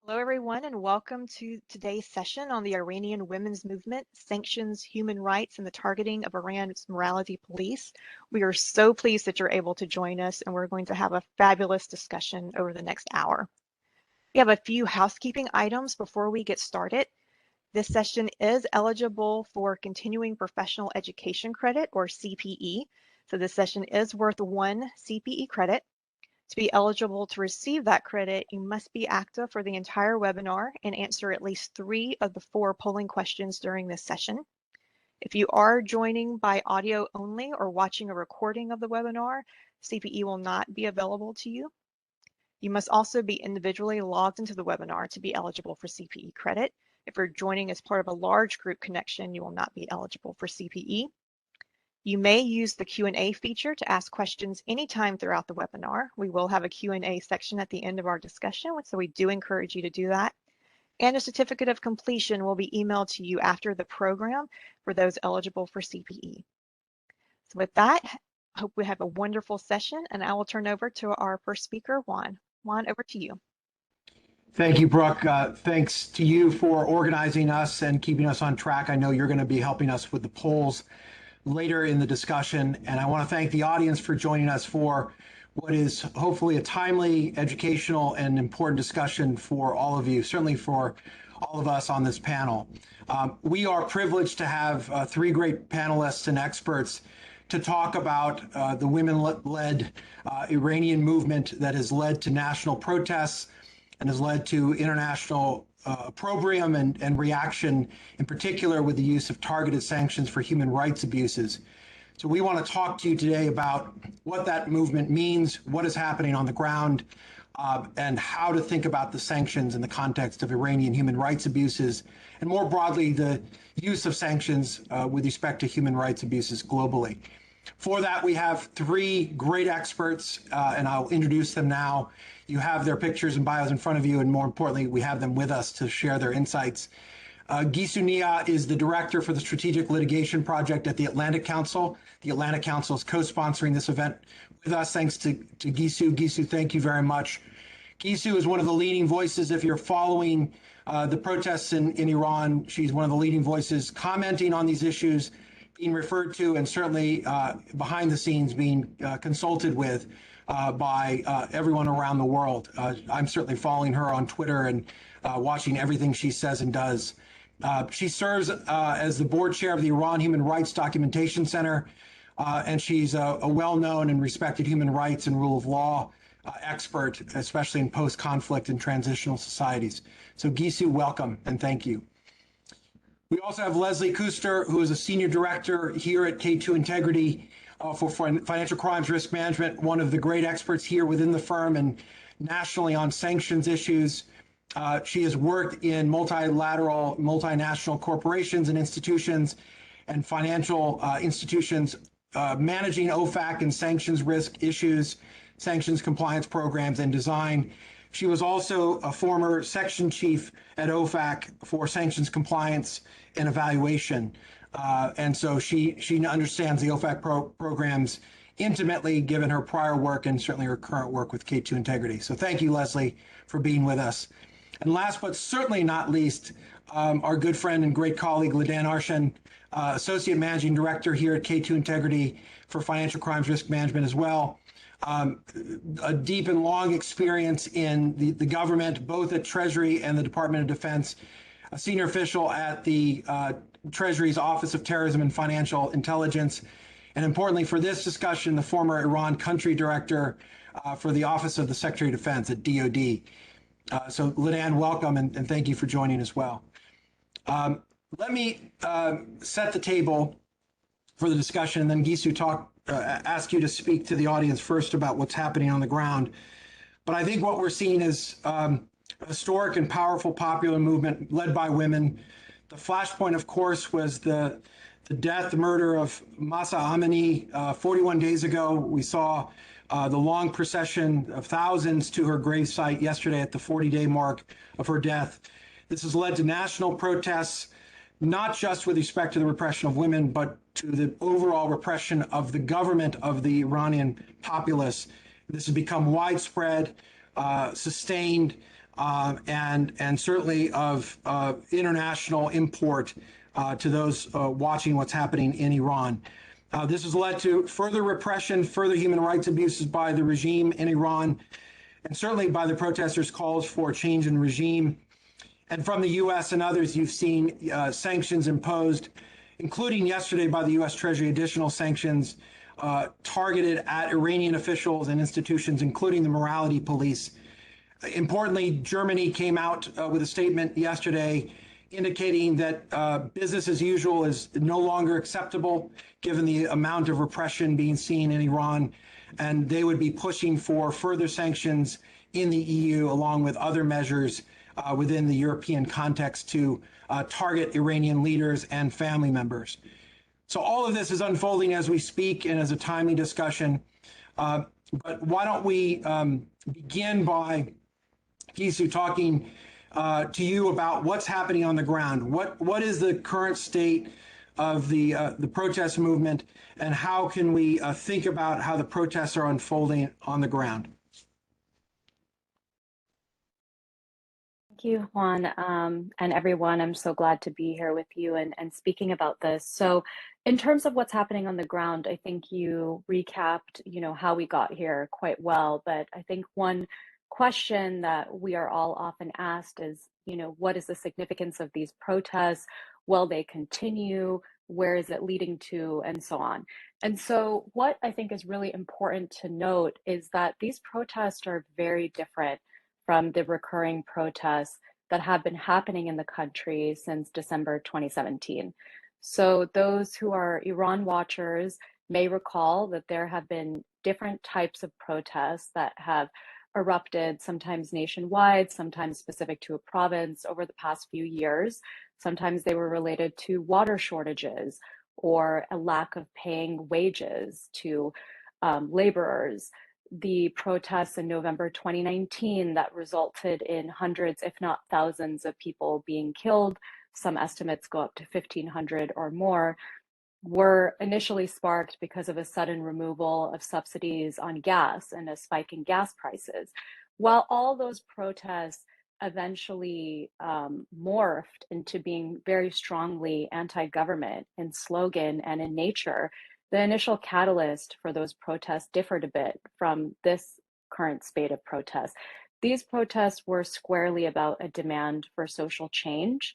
Hello, everyone, and welcome to today's session on the Iranian women's movement, sanctions, human rights, and the targeting of Iran's morality police. We are so pleased that you're able to join us, and we're going to have a fabulous discussion over the next hour. We have a few housekeeping items before we get started. This session is eligible for continuing professional education credit, or CPE. So this session is worth 1 CPE credit. To be eligible to receive that credit, you must be active for the entire webinar and answer at least 3 of the 4 polling questions during this session. If you are joining by audio only or watching a recording of the webinar, CPE will not be available to you. You must also be individually logged into the webinar to be eligible for CPE credit. If you're joining as part of a large group connection, you will not be eligible for CPE. You may use the Q&A feature to ask questions anytime throughout the webinar. We will have a Q&A section at the end of our discussion, so we do encourage you to do that. And a certificate of completion will be emailed to you after the program for those eligible for CPE. So with that, I hope we have a wonderful session, and I will turn over to our first speaker, Juan. Juan, over to you. Thank you, Brooke. Thanks to you for organizing us and keeping us on track. I know you're going to be helping us with the polls later in the discussion, and I want to thank the audience for joining us for what is hopefully a timely, educational, and important discussion for all of you, certainly for all of us on this panel. We are privileged to have 3 great panelists and experts to talk about the women-led Iranian movement that has led to national protests and has led to international opprobrium and reaction, in particular with the use of targeted sanctions for human rights abuses. So we want to talk to you today about what that movement means, what is happening on the ground, and how to think about the sanctions in the context of Iranian human rights abuses, and more broadly, the use of sanctions with respect to human rights abuses globally. For that, we have 3 great experts, and I'll introduce them now. You have their pictures and bios in front of you, and more importantly, we have them with us to share their insights. Gisu Nia is the director for the Strategic Litigation Project at the Atlantic Council. The Atlantic Council is co-sponsoring this event with us. Thanks to Gisu. Gisu, thank you very much. Gisu is one of the leading voices. If you're following the protests in Iran, she's one of the leading voices commenting on these issues, being referred to, and certainly behind the scenes being consulted with by everyone around the world. I'm certainly following her on Twitter and watching everything she says and does. She serves as the board chair of the Iran Human Rights Documentation Center, and she's a well-known and respected human rights and rule of law expert, especially in post-conflict and transitional societies. So Gisu, welcome and thank you. We also have Leslie Kuster, who is a senior director here at K2 Integrity for Financial Crimes Risk Management, one of the great experts here within the firm and nationally on sanctions issues. She has worked in multilateral, multinational corporations and institutions and financial institutions, managing OFAC and sanctions risk issues, sanctions compliance programs, and design. She was also a former section chief at OFAC for sanctions compliance and evaluation. And so she understands the OFAC programs intimately, given her prior work and certainly her current work with K2 Integrity. So thank you, Leslie, for being with us. And last but certainly not least, our good friend and great colleague, Ledan Arshan, Associate Managing Director here at K2 Integrity for Financial Crimes Risk Management as well. A deep and long experience in the government, both at Treasury and the Department of Defense, a senior official at the Treasury's Office of Terrorism and Financial Intelligence, and importantly for this discussion, the former Iran country director for the Office of the Secretary of Defense at DOD. So Ledan, welcome, and thank you for joining as well. Let me set the table for the discussion, and then Gisu ask you to speak to the audience first about what's happening on the ground. But I think what we're seeing is a historic and powerful popular movement led by women. The flashpoint, of course, was the death, the murder of Mahsa Amini 41 days ago. We saw the long procession of thousands to her gravesite yesterday at the 40-day mark of her death. This has led to national protests, not just with respect to the repression of women, but to the overall repression of the government of the Iranian populace. This has become widespread, sustained, and certainly of international import to those watching what's happening in Iran. This has led to further repression, further human rights abuses by the regime in Iran, and certainly by the protesters' calls for change in regime. And from the U.S. and others, you've seen sanctions imposed, including yesterday by the U.S. Treasury, additional sanctions targeted at Iranian officials and institutions, including the morality police. Importantly, Germany came out with a statement yesterday indicating that business as usual is no longer acceptable given the amount of repression being seen in Iran, and they would be pushing for further sanctions in the EU along with other measures within the European context to target Iranian leaders and family members. So all of this is unfolding as we speak and as a timely discussion. But why don't we begin by Gisu talking to you about what's happening on the ground. What is the current state of the protest movement, and how can we think about how the protests are unfolding on the ground? Thank you, Juan, and everyone. I'm so glad to be here with you and speaking about this. So in terms of what's happening on the ground, I think you recapped, how we got here quite well. But I think one question that we are all often asked is, what is the significance of these protests? Will they continue? Where is it leading to? And so on. And so what I think is really important to note is that these protests are very different from the recurring protests that have been happening in the country since December 2017. So those who are Iran watchers may recall that there have been different types of protests that have erupted, sometimes nationwide, sometimes specific to a province over the past few years. Sometimes they were related to water shortages or a lack of paying wages to laborers. The protests in November 2019 that resulted in hundreds, if not thousands, of people being killed, some estimates go up to 1,500 or more, were initially sparked because of a sudden removal of subsidies on gas and a spike in gas prices. While all those protests eventually morphed into being very strongly anti-government in slogan and in nature, the initial catalyst for those protests differed a bit from this current spate of protests. These protests were squarely about a demand for social change.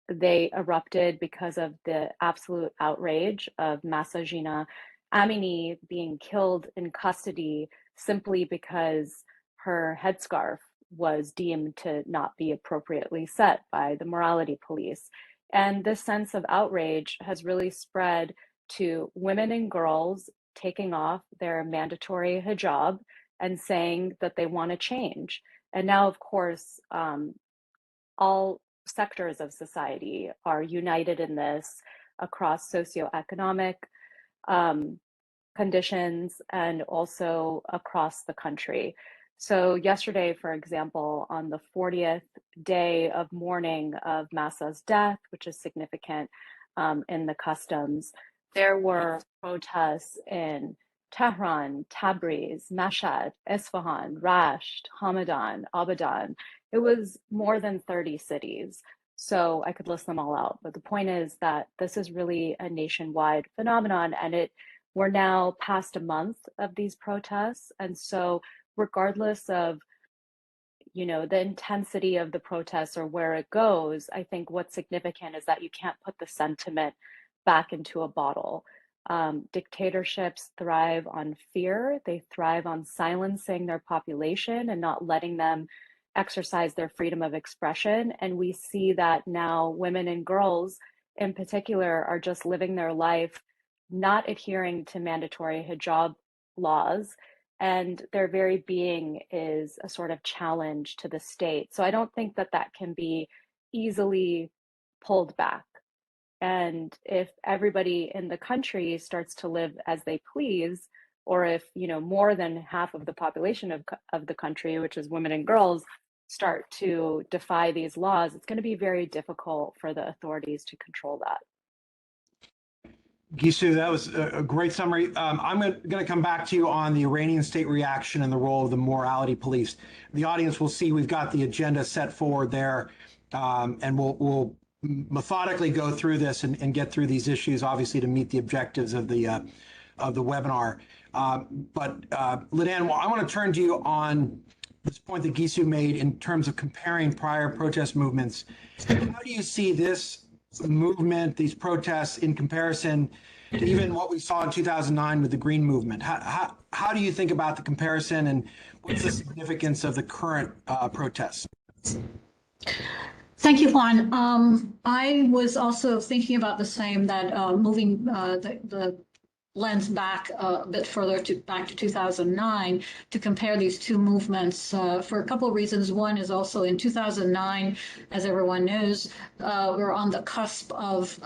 They erupted because of the absolute outrage of Mahsa Jina Amini being killed in custody simply because her headscarf was deemed to not be appropriately set by the morality police. And this sense of outrage has really spread to women and girls taking off their mandatory hijab and saying that they want to change. And now, of course, all sectors of society are united in this across socioeconomic conditions and also across the country. So yesterday, for example, on the 40th day of mourning of Mahsa's death, which is significant in the customs, there were protests in Tehran, Tabriz, Mashhad, Isfahan, Rasht, Hamadan, Abadan. It was more than 30 cities. So I could list them all out. But the point is that this is really a nationwide phenomenon, and we're now past a month of these protests. And so regardless of the intensity of the protests or where it goes, I think what's significant is that you can't put the sentiment back into a bottle. Dictatorships thrive on fear. They thrive on silencing their population and not letting them exercise their freedom of expression. And we see that now women and girls in particular are just living their life not adhering to mandatory hijab laws, and their very being is a sort of challenge to the state. So I don't think that that can be easily pulled back. And if everybody in the country starts to live as they please, or if more than half of the population of the country, which is women and girls, start to defy these laws, it's going to be very difficult for the authorities to control that. Gisu, that was a great summary. I'm going to come back to you on the Iranian state reaction and the role of the morality police. The audience will see we've got the agenda set forward there, and we'll methodically go through this and get through these issues, obviously, to meet the objectives of the webinar. Lidan, I want to turn to you on this point that Gisu made in terms of comparing prior protest movements. How do you see this movement, these protests, in comparison to even what we saw in 2009 with the Green Movement? How do you think about the comparison, and what's the significance of the current protests? Thank you, Juan. I was also thinking about the same, that moving the lens back a bit further back to 2009 to compare these two movements for a couple of reasons. One is also in 2009, as everyone knows, we're on the cusp of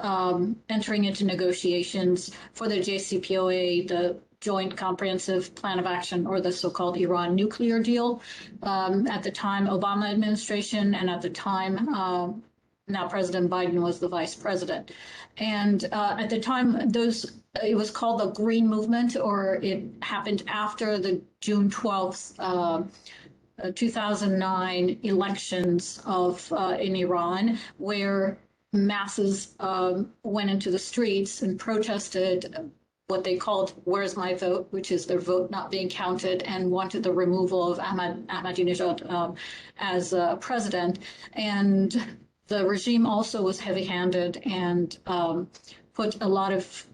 entering into negotiations for the JCPOA, the Joint Comprehensive Plan of Action, or the so-called Iran nuclear deal. At the time, Obama administration, and at the time, now President Biden was the vice president. And at the time, it was called the Green Movement, or it happened after the June 12th, 2009 elections in Iran, where masses went into the streets and protested what they called "Where's my vote," which is their vote not being counted, and wanted the removal of Ahmadinejad as president. And the regime also was heavy-handed and put a lot of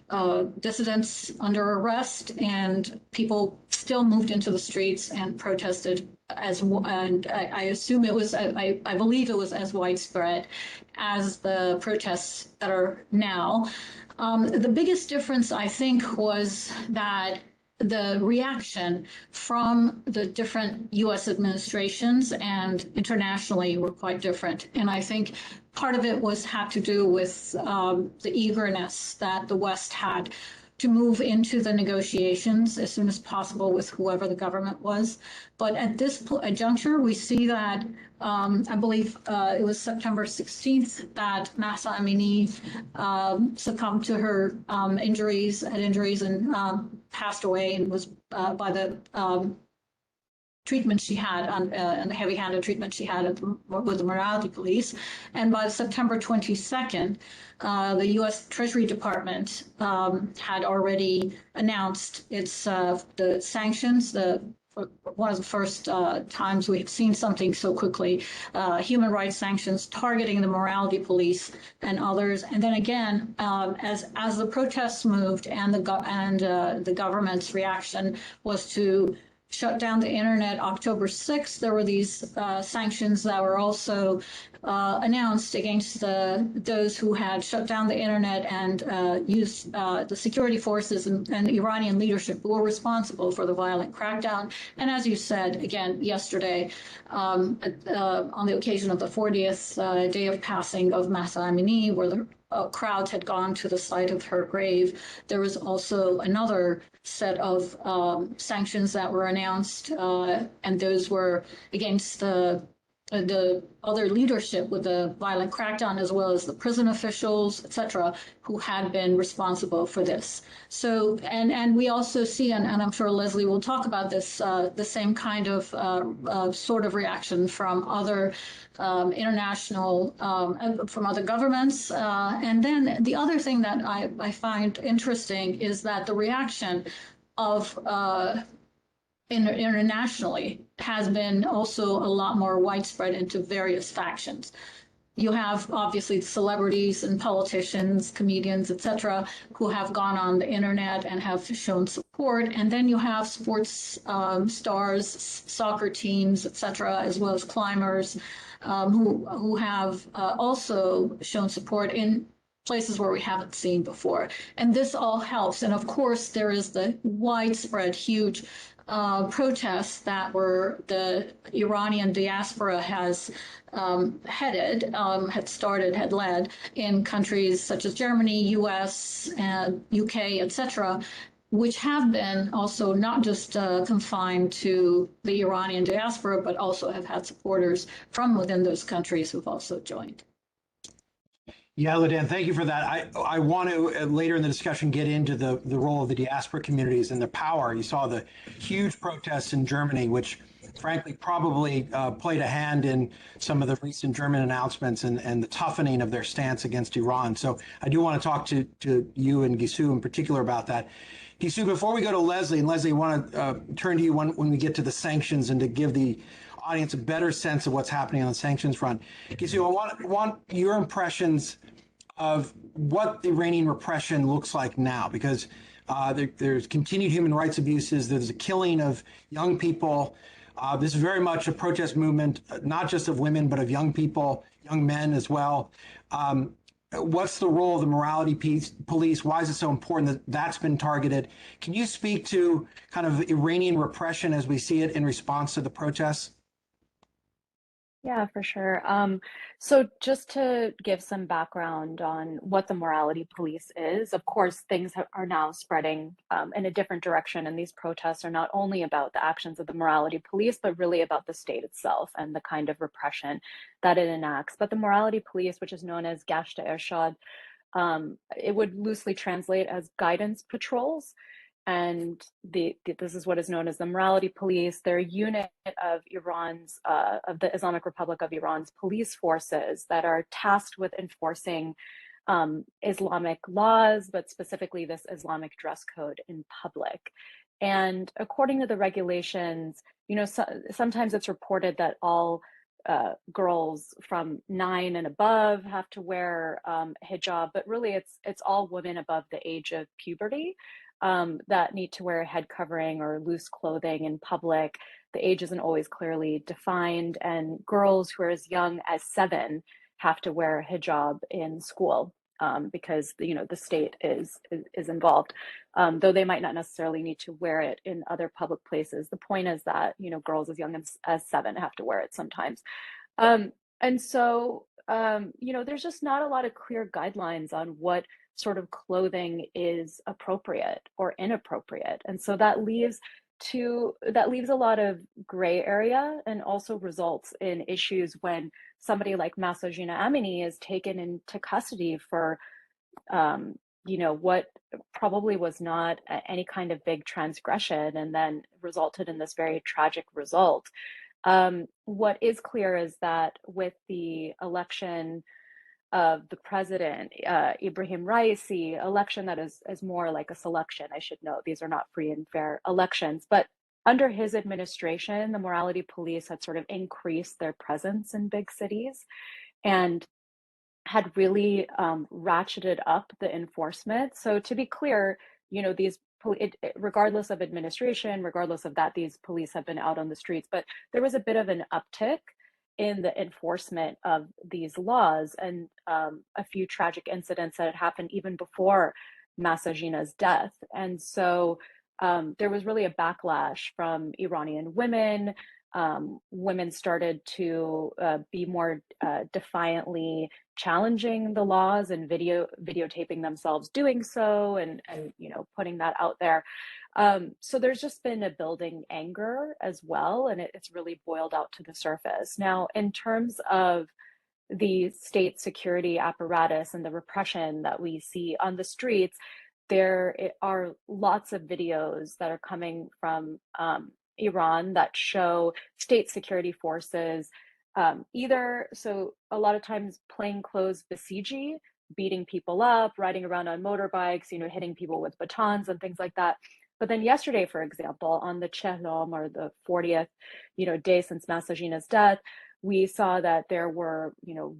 dissidents under arrest, and people still moved into the streets and protested and I assume it was, I believe it was as widespread as the protests that are now. The biggest difference, I think, was that the reaction from the different U.S. administrations and internationally were quite different. And I think part of it had to do with the eagerness that the West had to move into the negotiations as soon as possible with whoever the government was. But at this juncture, we see that I believe it was September 16th that Mahsa Amini succumbed to her injuries and passed away, and was by the treatment she had and the heavy-handed treatment she had with the morality police. And by September 22nd, the U.S. Treasury Department had already announced its the sanctions, one of the first times we have seen something so quickly, human rights sanctions targeting the morality police and others. And then again, as the protests moved and the government's reaction was to shut down the internet. October 6th, there were these sanctions that were also announced against those who had shut down the internet and used the security forces and Iranian leadership who were responsible for the violent crackdown. And as you said, again, yesterday, on the occasion of the 40th day of passing of Mahsa Amini, where the crowds had gone to the site of her grave, there was also another set of sanctions that were announced, and those were against the other leadership with the violent crackdown, as well as the prison officials, etc., who had been responsible for this. So, and we also see, and I'm sure Leslie will talk about this, the same kind of sort of reaction from other international, from other governments. And then the other thing that I find interesting is that the reaction of internationally has been also a lot more widespread into various factions. You have obviously celebrities and politicians, comedians, etc., who have gone on the internet and have shown support. And then you have sports stars, soccer teams, etc., as well as climbers who have also shown support in places where we haven't seen before. And this all helps. And of course, there is the widespread, huge protests that were the Iranian diaspora has had led in countries such as Germany, US, and UK, etc., which have been also not just confined to the Iranian diaspora, but also have had supporters from within those countries who've also joined. Yeah, Ladan, thank you for that. I want to later in the discussion get into the role of the diaspora communities and their power. You saw the huge protests in Germany, which frankly probably played a hand in some of the recent German announcements and the toughening of their stance against Iran. So I do want to talk to you and Gisu in particular about that. Gisu, before we go to Leslie, and Leslie, I want to turn to you when we get to the sanctions and to give the audience a better sense of what's happening on the sanctions front. Gisu, I want your impressions of what the Iranian repression looks like now, because there's continued human rights abuses. There's a killing of young people. This is very much a protest movement, not just of women, but of young people, young men as well. What's the role of the morality police? Why is it so important that that's been targeted? Can you speak to kind of Iranian repression as we see it in response to the protests? Yeah, for sure. So just to give some background on what the morality police is, of course, things are now spreading in a different direction, and these protests are not only about the actions of the morality police, but really about the state itself and the kind of repression that it enacts. But the morality police, which is known as Gashta Ershad, it would loosely translate as guidance patrols. And this is what is known as the morality police. They're a unit of of the Islamic Republic of Iran's police forces that are tasked with enforcing Islamic laws, but specifically this Islamic dress code in public. And according to the regulations, sometimes it's reported that all girls from 9 and above have to wear hijab, but really it's all women above the age of puberty that need to wear a head covering or loose clothing in public. The age isn't always clearly defined, and girls who are as young as 7 have to wear a hijab in school because the state is involved, though they might not necessarily need to wear it in other public places. The point is that girls as young as 7 have to wear it sometimes, and so there's just not a lot of clear guidelines on what sort of clothing is appropriate or inappropriate. And so that leaves a lot of gray area, and also results in issues when somebody like Masajina Amini is taken into custody for what probably was not any kind of big transgression, and then resulted in this very tragic result. What is clear is that with the election of the president, Ibrahim Raisi, election that is more like a selection. I should note, these are not free and fair elections, but under his administration, the morality police had sort of increased their presence in big cities and had really ratcheted up the enforcement. So to be clear, these regardless of administration, regardless of that, these police have been out on the streets, but there was a bit of an uptick in the enforcement of these laws, and a few tragic incidents that had happened even before Masajina's death. And so there was really a backlash from Iranian women. Women started to be more defiantly challenging the laws and videotaping themselves doing so, and putting that out there. So there's just been a building anger as well, and it's really boiled out to the surface. Now, in terms of the state security apparatus and the repression that we see on the streets, there are lots of videos that are coming from Iran that show state security forces so a lot of times plainclothes besiege, beating people up, riding around on motorbikes, hitting people with batons and things like that. But then yesterday, for example, on the Chehlom, or the 40th, day since Masajina's death, we saw that there were,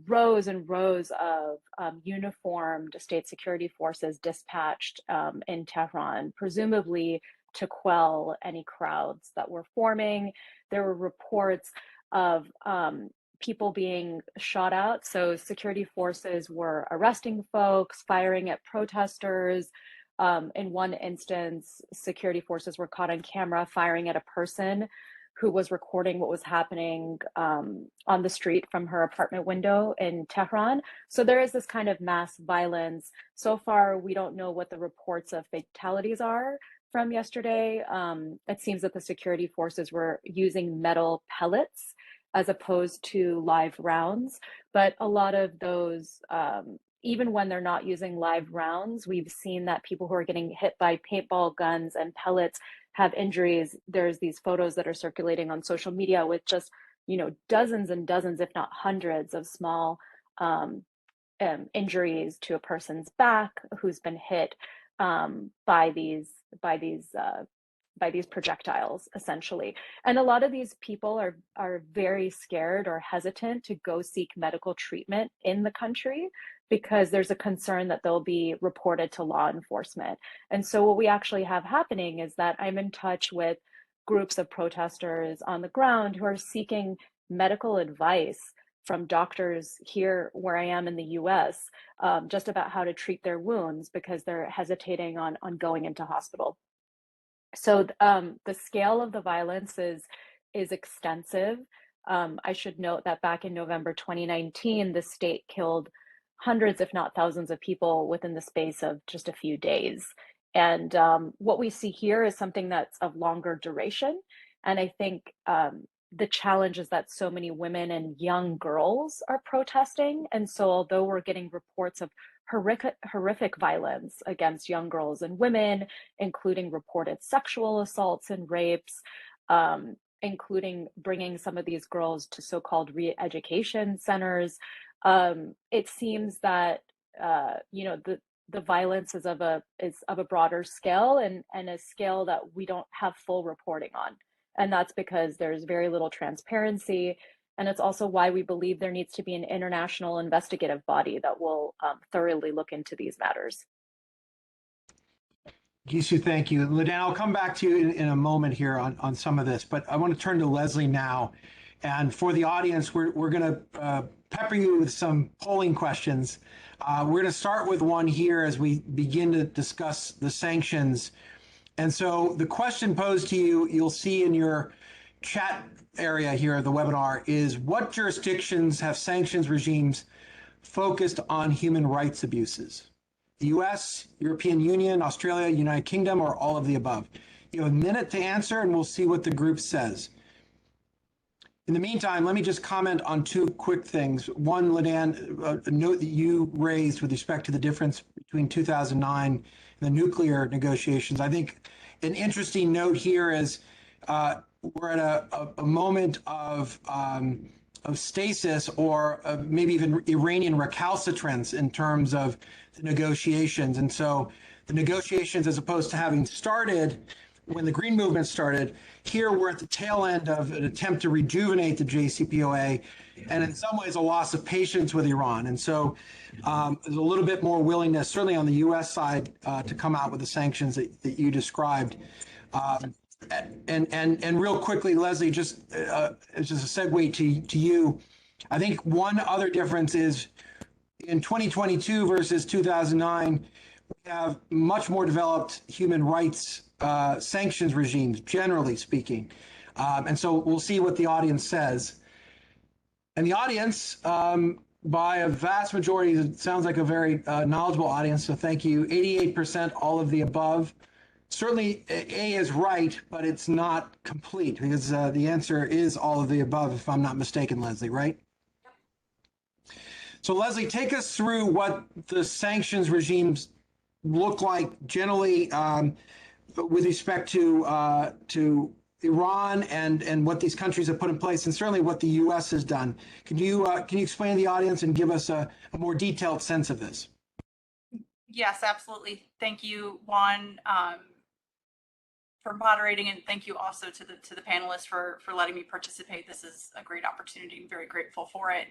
rows and rows of uniformed state security forces dispatched in Tehran, presumably to quell any crowds that were forming. There were reports of people being shot at. So security forces were arresting folks, firing at protesters. In one instance, security forces were caught on camera firing at a person who was recording what was happening on the street from her apartment window in Tehran. So there is this kind of mass violence. So far, we don't know what the reports of fatalities are from yesterday. It seems that the security forces were using metal pellets as opposed to live rounds, but a lot of those even when they're not using live rounds, we've seen that people who are getting hit by paintball guns and pellets have injuries. There's these photos that are circulating on social media with just, dozens and dozens, if not hundreds, of small um, injuries to a person's back who's been hit by these projectiles, essentially. And a lot of these people are very scared or hesitant to go seek medical treatment in the country because there's a concern that they'll be reported to law enforcement. And so what we actually have happening is that I'm in touch with groups of protesters on the ground who are seeking medical advice from doctors here where I am in the US, just about how to treat their wounds because they're hesitating on going into hospital. So the scale of the violence is extensive. I should note that back in November 2019, the state killed hundreds, if not thousands, of people within the space of just a few days. And what we see here is something that's of longer duration. And I think the challenge is that so many women and young girls are protesting. And so although we're getting reports of horrific violence against young girls and women, including reported sexual assaults and rapes, including bringing some of these girls to so-called re-education centers. It seems that the violence is of a broader scale and a scale that we don't have full reporting on, and that's because there's very little transparency. And it's also why we believe there needs to be an international investigative body that will thoroughly look into these matters. Gisu, thank you. Lidan, I'll come back to you in a moment here on some of this, but I want to turn to Leslie now. And for the audience, we're going to pepper you with some polling questions. We're going to start with one here as we begin to discuss the sanctions. And so the question posed to you, you'll see in your chat area here of the webinar, is what jurisdictions have sanctions regimes focused on human rights abuses? The US, European Union, Australia, United Kingdom, or all of the above? You have a minute to answer and we'll see what the group says. In the meantime, let me just comment on two quick things. One, Lidan, a note that you raised with respect to the difference between 2009 and the nuclear negotiations. I think an interesting note here is we're at a moment of stasis or maybe even Iranian recalcitrance in terms of the negotiations. And so the negotiations, as opposed to having started when the Green Movement started, here we're at the tail end of an attempt to rejuvenate the JCPOA, and in some ways a loss of patience with Iran. And so there's a little bit more willingness, certainly on the US side, to come out with the sanctions that you described. And real quickly, Leslie, just as a segue to you, I think one other difference is in 2022 versus 2009, we have much more developed human rights sanctions regimes, generally speaking. And so we'll see what the audience says. And the audience, by a vast majority, it sounds like a very knowledgeable audience, so thank you. 88% all of the above. Certainly A is right, but it's not complete because the answer is all of the above, if I'm not mistaken, Leslie, right? So Leslie, take us through what the sanctions regimes look like generally with respect to Iran and what these countries have put in place, and certainly what the U.S. has done. Can you explain to the audience and give us a more detailed sense of this? Yes, absolutely. Thank you, Juan, for moderating, and thank you also to the panelists for letting me participate. This is a great opportunity. I'm very grateful for it.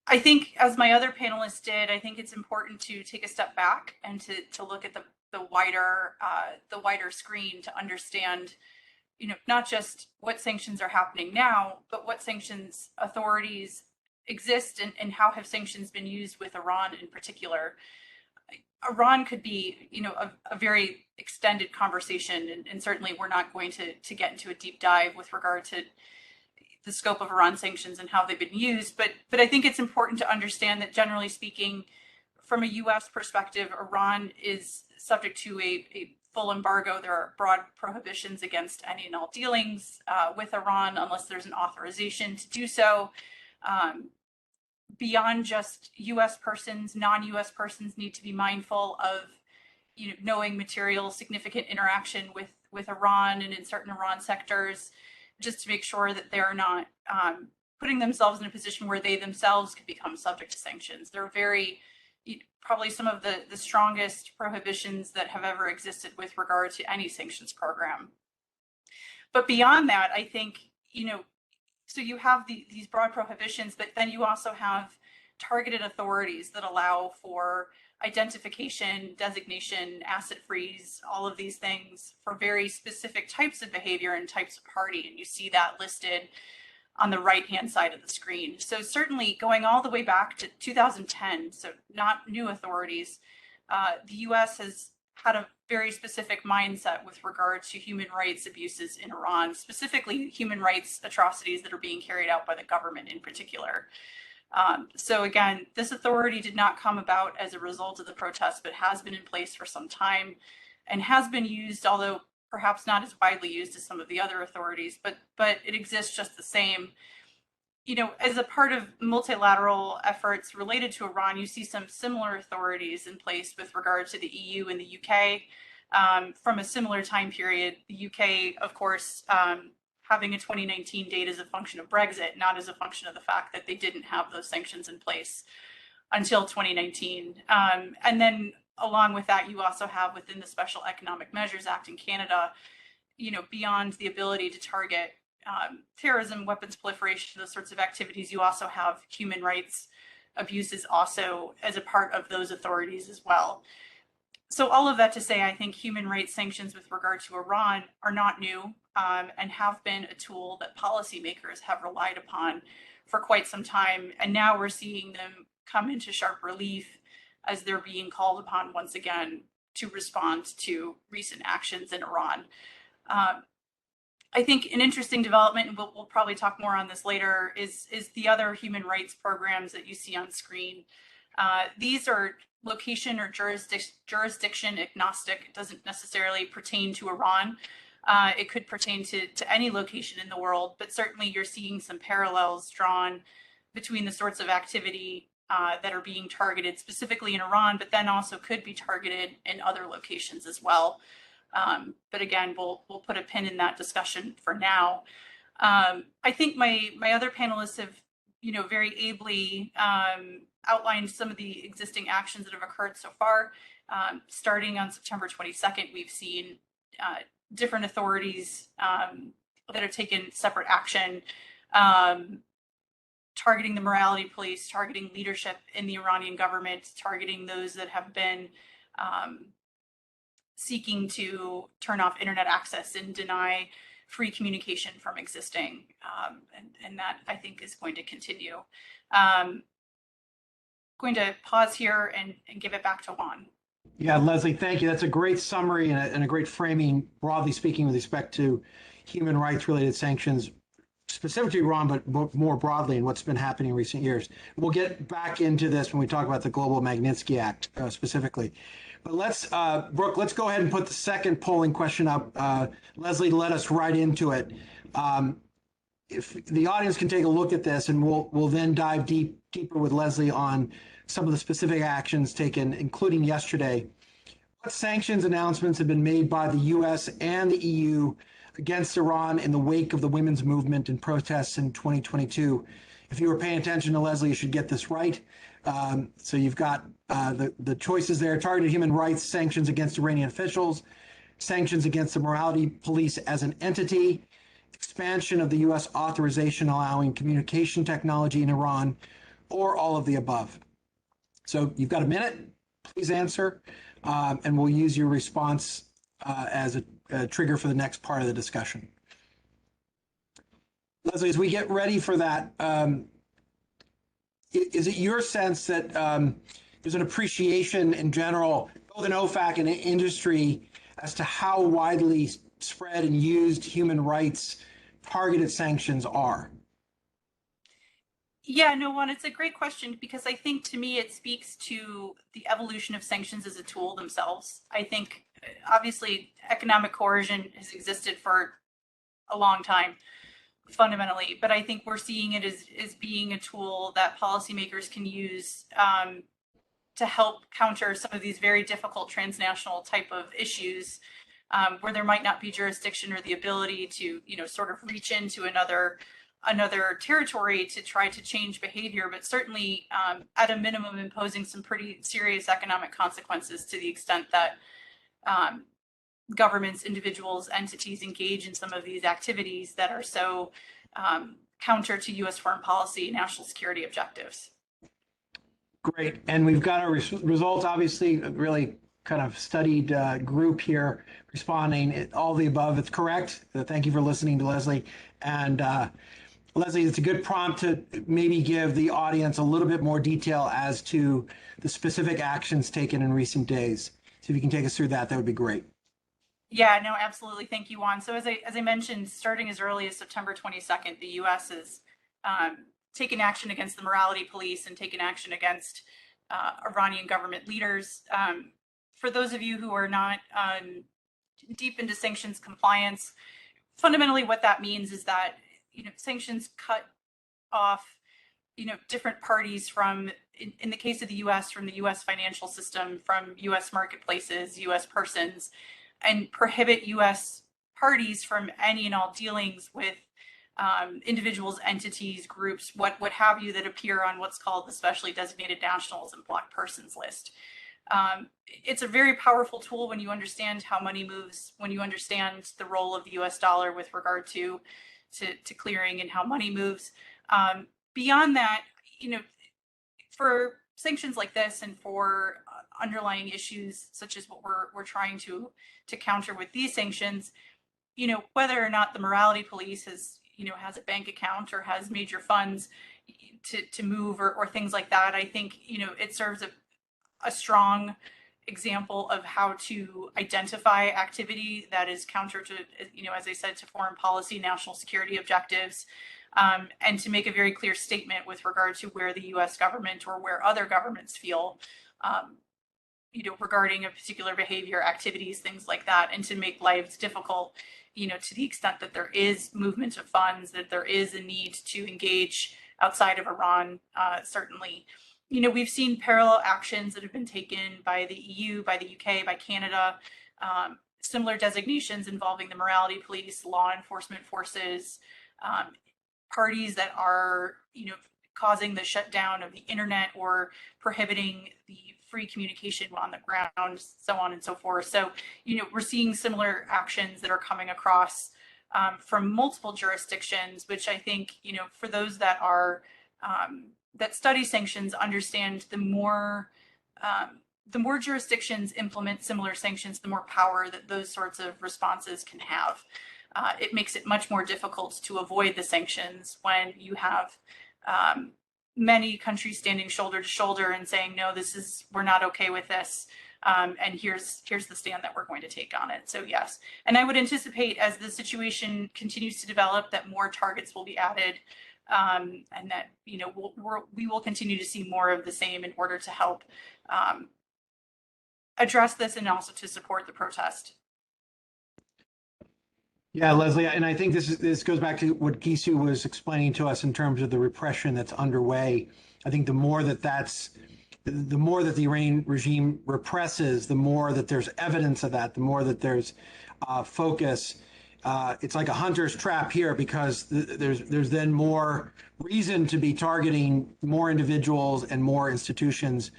I think, as my other panelists did, I think it's important to take a step back and to look at the wider screen to understand, not just what sanctions are happening now, but what sanctions authorities exist and how have sanctions been used with Iran in particular. Iran could be, a very extended conversation, and certainly we're not going to get into a deep dive with regard to the scope of Iran sanctions and how they've been used. But I think it's important to understand that, generally speaking, from a U.S. perspective, Iran is subject to a full embargo. There are broad prohibitions against any and all dealings with Iran unless there's an authorization to do so. beyond just U.S. persons, non-U.S. persons need to be mindful of, knowing material significant interaction with Iran and in certain Iran sectors, just to make sure that they're not putting themselves in a position where they themselves could become subject to sanctions. They're very, probably some of the strongest prohibitions that have ever existed with regard to any sanctions program. But beyond that, I think, so you have these broad prohibitions, but then you also have targeted authorities that allow for identification, designation, asset freeze, all of these things for very specific types of behavior and types of party. And you see that listed on the right-hand side of the screen. So certainly going all the way back to 2010, so not new authorities, the US has had a very specific mindset with regard to human rights abuses in Iran, specifically human rights atrocities that are being carried out by the government in particular. So again, this authority did not come about as a result of the protests, but has been in place for some time and has been used, although perhaps not as widely used as some of the other authorities, but it exists just the same. As a part of multilateral efforts related to Iran, you see some similar authorities in place with regard to the EU and the UK from a similar time period. The UK, of course, having a 2019 date as a function of Brexit, not as a function of the fact that they didn't have those sanctions in place until 2019. And then along with that, you also have within the Special Economic Measures Act in Canada, beyond the ability to target terrorism, weapons proliferation, those sorts of activities, you also have human rights abuses also as a part of those authorities as well. So all of that to say, I think human rights sanctions with regard to Iran are not new and have been a tool that policymakers have relied upon for quite some time. And now we're seeing them come into sharp relief as they're being called upon once again to respond to recent actions in Iran. I think an interesting development, and we'll probably talk more on this later, is the other human rights programs that you see on screen. These are location or jurisdiction agnostic. It doesn't necessarily pertain to Iran. It could pertain to any location in the world, but certainly you're seeing some parallels drawn between the sorts of activity that are being targeted specifically in Iran, but then also could be targeted in other locations as well. But again, we'll put a pin in that discussion for now. I think my other panelists have, very ably outlined some of the existing actions that have occurred so far. Starting on September 22nd, we've seen different authorities that have taken separate action, targeting the morality police, targeting leadership in the Iranian government, targeting those that have been seeking to turn off internet access and deny free communication from existing. And that, I think, is going to continue. Going to pause here and give it back to Juan. Yeah, Leslie, thank you. That's a great summary and a great framing, broadly speaking, with respect to human rights related sanctions, specifically Iran, but more broadly in what's been happening in recent years. We'll get back into this when we talk about the Global Magnitsky Act specifically. But let's, Brooke, let's go ahead and put the second polling question up. Leslie, let us right into it. If the audience can take a look at this, and we'll then dive deeper with Leslie on some of the specific actions taken, including yesterday. What sanctions announcements have been made by the U.S. and the EU against Iran in the wake of the women's movement and protests in 2022? If you were paying attention to Leslie, you should get this right. So you've got the choices there: targeted human rights sanctions against Iranian officials, sanctions against the morality police as an entity, expansion of the U.S. authorization allowing communication technology in Iran, or all of the above. So you've got a minute. Please answer, and we'll use your response as a trigger for the next part of the discussion. Leslie, as we get ready for that, is it your sense that there's an appreciation in general, both in OFAC and in industry, as to how widely spread and used human rights targeted sanctions are? Yeah, no, Juan, it's a great question, because I think to me it speaks to the evolution of sanctions as a tool themselves. I think obviously economic coercion has existed for a long time, fundamentally, but I think we're seeing it as being a tool that policymakers can use to help counter some of these very difficult transnational type of issues where there might not be jurisdiction or the ability to, sort of reach into another territory to try to change behavior, but certainly at a minimum imposing some pretty serious economic consequences to the extent that governments, individuals, entities engage in some of these activities that are so counter to U.S. foreign policy, national security objectives. Great. And we've got our results, obviously, a really kind of studied group here responding. All the above, it's correct. Thank you for listening to Leslie. And Leslie, it's a good prompt to maybe give the audience a little bit more detail as to the specific actions taken in recent days. So if you can take us through that, that would be great. Yeah, no, absolutely. Thank you, Juan. So as I mentioned, starting as early as September 22nd, the U.S. has taken action against the morality police and taken action against Iranian government leaders. For those of you who are not deep into sanctions compliance, fundamentally what that means is that sanctions cut off different parties from, in the case of the U.S., from the U.S. financial system, from U.S. marketplaces, U.S. persons, and prohibit U.S. parties from any and all dealings with individuals, entities, groups, what have you, that appear on what's called the specially designated nationals and blocked persons list. It's a very powerful tool when you understand how money moves, when you understand the role of the U.S. dollar with regard to clearing and how money moves. Beyond that, for sanctions like this and for underlying issues such as what we're trying to counter with these sanctions, whether or not the morality police has a bank account or has major funds to move or things like that, I think it serves a strong example of how to identify activity that is counter to, as I said, to foreign policy, national security objectives, and to make a very clear statement with regard to where the U.S. government or where other governments feel, regarding a particular behavior, activities, things like that, and to make lives difficult, to the extent that there is movement of funds, that there is a need to engage outside of Iran, certainly. We've seen parallel actions that have been taken by the EU, by the UK, by Canada, similar designations involving the morality police, law enforcement forces, parties that are, causing the shutdown of the internet or prohibiting the free communication on the ground, so on and so forth. So, we're seeing similar actions that are coming across from multiple jurisdictions, which I think, for those that are that study sanctions understand the more jurisdictions implement similar sanctions, the more power that those sorts of responses can have. It makes it much more difficult to avoid the sanctions when you have many countries standing shoulder to shoulder and saying, no, we're not okay with this. And here's the stand that we're going to take on it. So yes, and I would anticipate as the situation continues to develop that more targets will be added, and that we will continue to see more of the same in order to help address this and also to support the protest. Yeah, Leslie, and I think this goes back to what Gisu was explaining to us in terms of the repression that's underway. I think the more that the Iranian regime represses, the more that there's evidence of that, the more that there's focus. It's like a hunter's trap here because there's then more reason to be targeting more individuals and more institutions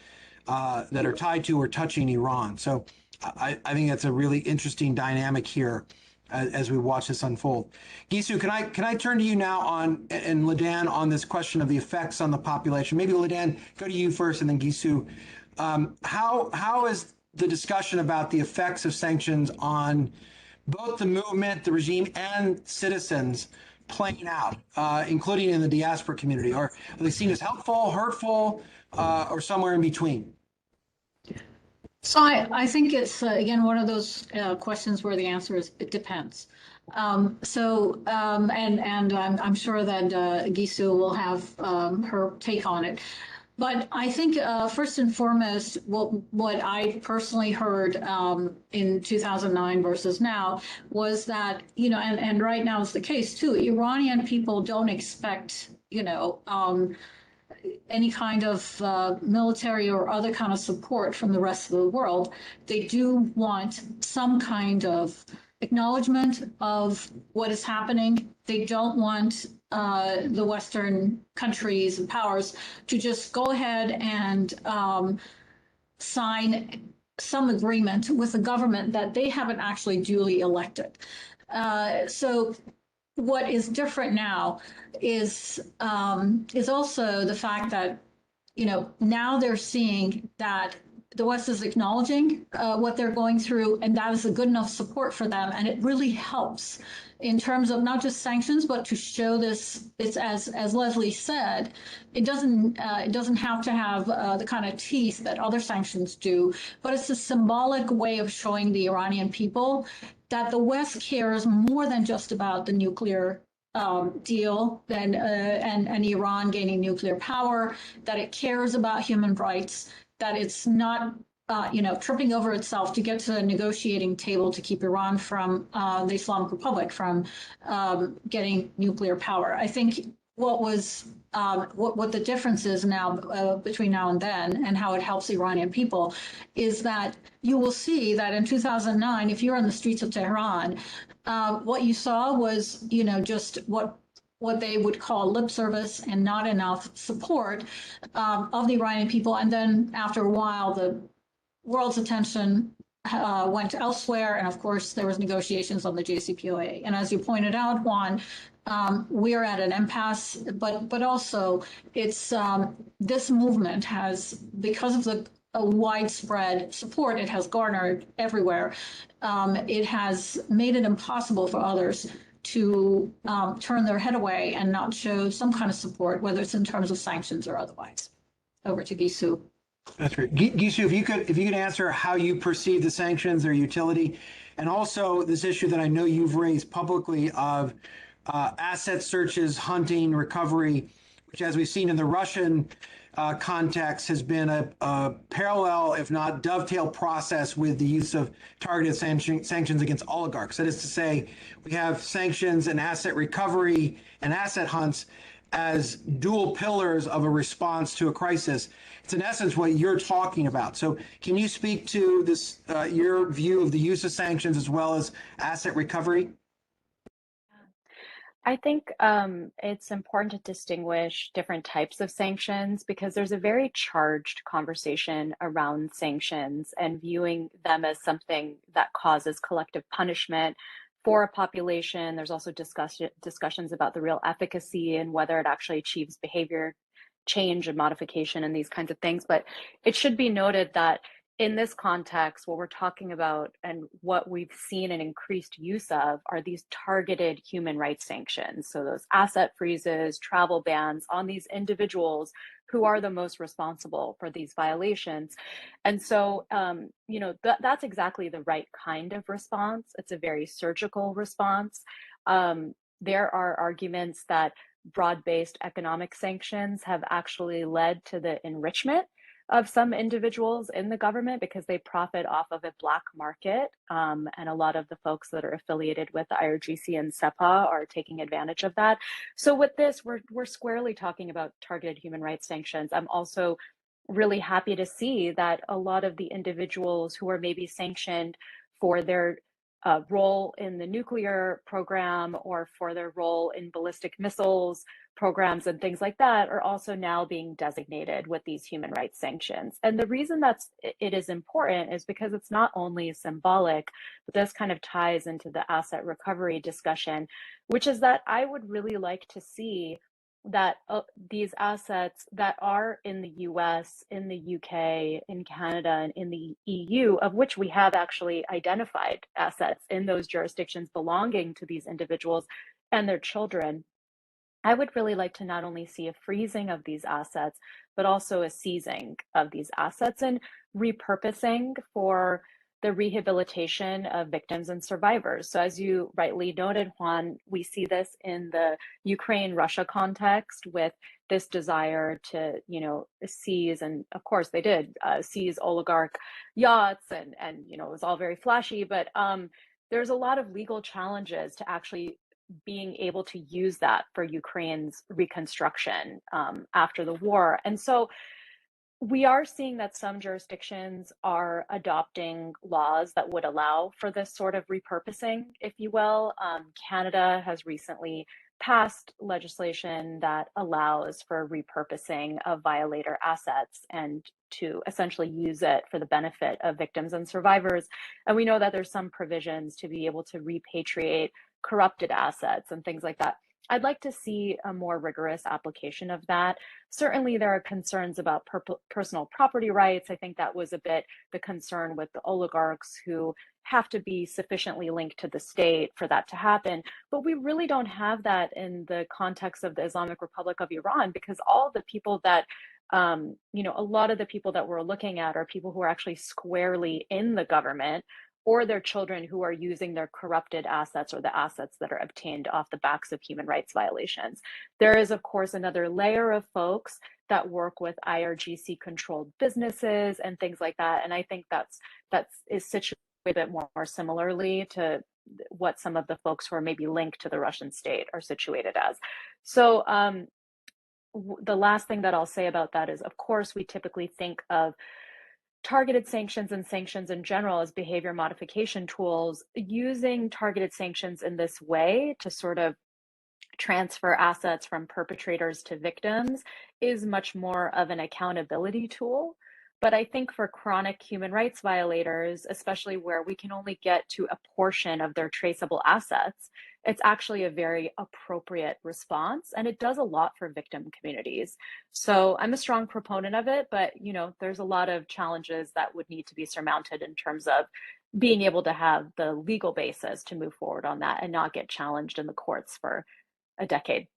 that are tied to or touching Iran. So I think that's a really interesting dynamic here as we watch this unfold. Gisu, can I turn to you now and Ladan on this question of the effects on the population? Maybe Ladan, go to you first and then Gisu. How is the discussion about the effects of sanctions on both the movement, the regime, and citizens playing out, including in the diaspora community? Are they seen as helpful, hurtful, or somewhere in between? So I think it's, again, one of those questions where the answer is it depends. And I'm sure that Gisu will have her take on it. But I think first and foremost, what I personally heard in 2009 versus now was that, and right now is the case too, Iranian people don't expect, any kind of military or other kind of support from the rest of the world. They do want some kind of acknowledgement of what is happening. They don't want the Western countries and powers to just go ahead and sign some agreement with a government that they haven't actually duly elected. So what is different now is also the fact that now they're seeing that the West is acknowledging what they're going through, and that is a good enough support for them, and it really helps in terms of not just sanctions, but to show this. It's as Leslie said, it doesn't have to have the kind of teeth that other sanctions do, but it's a symbolic way of showing the Iranian people that the West cares more than just about the nuclear deal and Iran gaining nuclear power, that it cares about human rights, that it's not tripping over itself to get to the negotiating table to keep Iran from the Islamic Republic from getting nuclear power. I think what the difference is now between now and then, and how it helps Iranian people, is that you will see that in 2009, if you're on the streets of Tehran, what you saw was just what they would call lip service and not enough support of the Iranian people. And then after a while, the world's attention went elsewhere. And of course, there was negotiations on the JCPOA. And as you pointed out, Juan, we are at an impasse, but also it's this movement has, because of the widespread support it has garnered everywhere, it has made it impossible for others to turn their head away and not show some kind of support, whether it's in terms of sanctions or otherwise. Over to Gisu. That's great. Gisu, if you could answer how you perceive the sanctions, their utility, and also this issue that I know you've raised publicly of asset searches, hunting, recovery, which, as we've seen in the Russian context, has been a parallel, if not dovetail, process with the use of targeted sanctions against oligarchs. That is to say, we have sanctions and asset recovery and asset hunts as dual pillars of a response to a crisis. It's in essence what you're talking about. So can you speak to this, your view of the use of sanctions as well as asset recovery? I think it's important to distinguish different types of sanctions because there's a very charged conversation around sanctions and viewing them as something that causes collective punishment for a population. There's also discussions about the real efficacy and whether it actually achieves behavior change and modification and these kinds of things. But it should be noted that in this context, what we're talking about and what we've seen an increased use of are these targeted human rights sanctions. So those asset freezes, travel bans on these individuals who are the most responsible for these violations. And so, that's exactly the right kind of response. It's a very surgical response. There are arguments that broad-based economic sanctions have actually led to the enrichment of some individuals in the government because they profit off of a black market. And a lot of the folks that are affiliated with the IRGC and SEPA are taking advantage of that. So with this, we're squarely talking about targeted human rights sanctions. I'm also really happy to see that a lot of the individuals who are maybe sanctioned for their role in the nuclear program or for their role in ballistic missiles programs and things like that are also now being designated with these human rights sanctions. And the reason it is important is because it's not only symbolic, but this kind of ties into the asset recovery discussion, which is that I would really like to see that these assets that are in the US, in the UK, in Canada, and in the EU, of which we have actually identified assets in those jurisdictions belonging to these individuals and their children, I would really like to not only see a freezing of these assets, but also a seizing of these assets and repurposing for the rehabilitation of victims and survivors. So as you rightly noted, Juan, we see this in the Ukraine-Russia context with this desire to, seize, and of course they did seize oligarch yachts, and it was all very flashy, but there's a lot of legal challenges to actually being able to use that for Ukraine's reconstruction after the war. And so we are seeing that some jurisdictions are adopting laws that would allow for this sort of repurposing, if you will. Canada has recently passed legislation that allows for repurposing of violator assets and to essentially use it for the benefit of victims and survivors. And we know that there's some provisions to be able to repatriate corrupted assets and things like that. I'd like to see a more rigorous application of that. Certainly, there are concerns about personal property rights. I think that was a bit the concern with the oligarchs who have to be sufficiently linked to the state for that to happen. But we really don't have that in the context of the Islamic Republic of Iran, because all the people that, a lot of the people that we're looking at are people who are actually squarely in the government, or their children who are using their corrupted assets or the assets that are obtained off the backs of human rights violations. There is, of course, another layer of folks that work with IRGC controlled businesses and things like that. And I think that is situated a bit more similarly to what some of the folks who are maybe linked to the Russian state are situated as. So the last thing that I'll say about that is, of course, we typically think of targeted sanctions and sanctions in general as behavior modification tools. Using targeted sanctions in this way to sort of transfer assets from perpetrators to victims is much more of an accountability tool. But I think for chronic human rights violators, especially where we can only get to a portion of their traceable assets, it's actually a very appropriate response, and it does a lot for victim communities. So I'm a strong proponent of it, but there's a lot of challenges that would need to be surmounted in terms of being able to have the legal basis to move forward on that and not get challenged in the courts for a decade.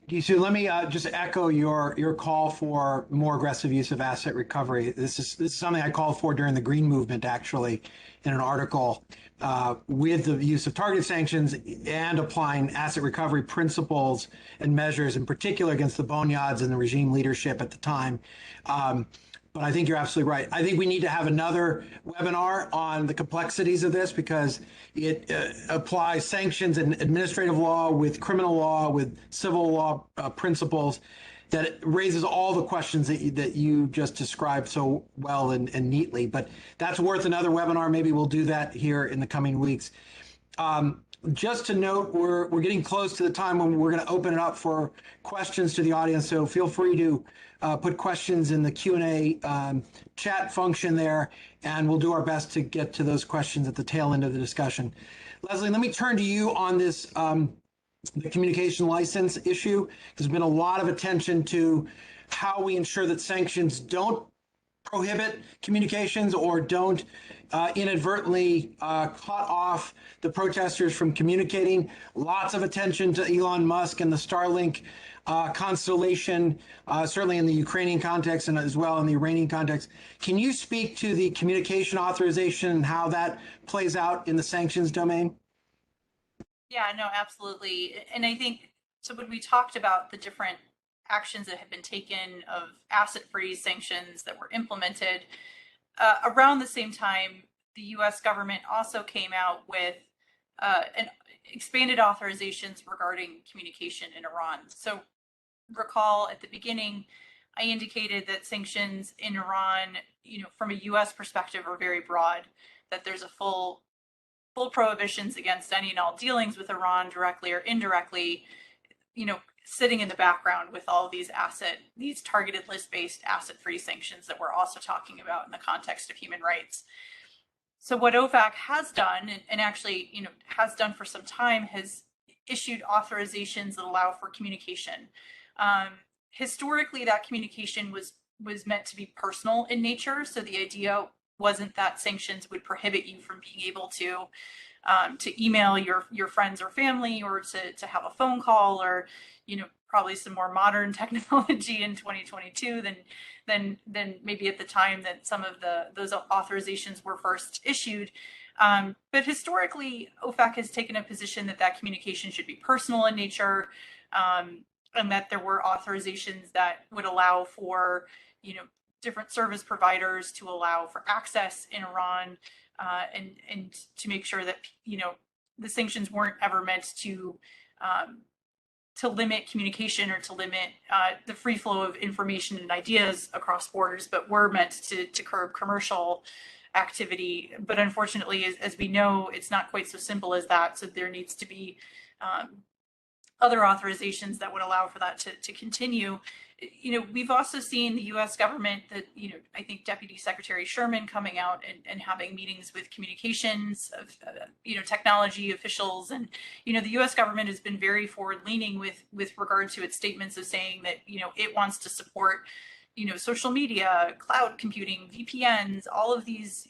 Gisu, let me just echo your call for more aggressive use of asset recovery. This is something I called for during the Green Movement, actually, in an article with the use of targeted sanctions and applying asset recovery principles and measures, in particular against the bonyads and the regime leadership at the time. But I think you're absolutely right. I think we need to have another webinar on the complexities of this, because it applies sanctions and administrative law with criminal law, with civil law principles, that raises all the questions that you just described so well and neatly. But that's worth another webinar. Maybe we'll do that here in the coming weeks. Just to note, we're getting close to the time when we're going to open it up for questions to the audience. So feel free to put questions in the Q&A chat function there, and we'll do our best to get to those questions at the tail end of the discussion. Leslie, let me turn to you on this the communication license issue. There's been a lot of attention to how we ensure that sanctions don't prohibit communications or don't inadvertently cut off the protesters from communicating. Lots of attention to Elon Musk and the Starlink constellation, certainly in the Ukrainian context and as well in the Iranian context. Can you speak to the communication authorization and how that plays out in the sanctions domain? Yeah, no, absolutely. And I think, so when we talked about the different actions that have been taken of asset freeze sanctions that were implemented, around the same time, the US government also came out with an expanded authorizations regarding communication in Iran. So recall at the beginning, I indicated that sanctions in Iran, from a US perspective, are very broad, that there's a full prohibitions against any and all dealings with Iran directly or indirectly, sitting in the background with all these targeted list-based asset-free sanctions that we're also talking about in the context of human rights. So what OFAC has done, and actually, has done for some time, has issued authorizations that allow for communication. Historically, that communication was meant to be personal in nature. So the idea wasn't that sanctions would prohibit you from being able to email your friends or family, or to have a phone call, or probably some more modern technology in 2022 than maybe at the time that some of those authorizations were first issued. But historically, OFAC has taken a position that communication should be personal in nature, and that there were authorizations that would allow for different service providers to allow for access in Iran, and to make sure that the sanctions weren't ever meant to limit communication or to limit the free flow of information and ideas across borders, but were meant to curb commercial activity. But unfortunately, as we know, it's not quite so simple as that. So there needs to be other authorizations that would allow for that to continue. We've also seen the U.S. government that, I think Deputy Secretary Sherman coming out and having meetings with communications of, technology officials. And, the U.S. government has been very forward leaning with regard to its statements of saying that, it wants to support, social media, cloud computing, VPNs, all of these